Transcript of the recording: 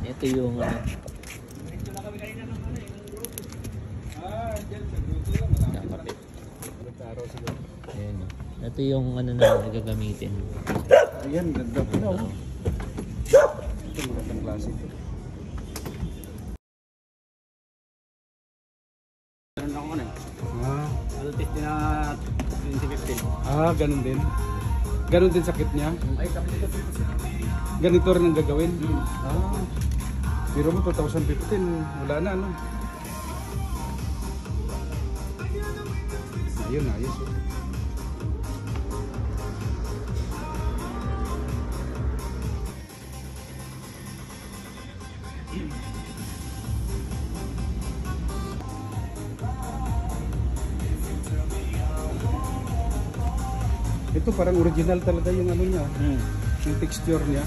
Ito yung nakapit. Ayan, ito yung na gagamitin. Ayan, ganda po na. Ito magandang klase ito. Meron ako na Altis din na 2015. Ganun din. Ganun din sakit niya? Ay, ganito rin ang gagawin? Pero mo 2015, wala na ano? Ayun, ayos. Ito parang original talaga yung ano niya, yung texture niya.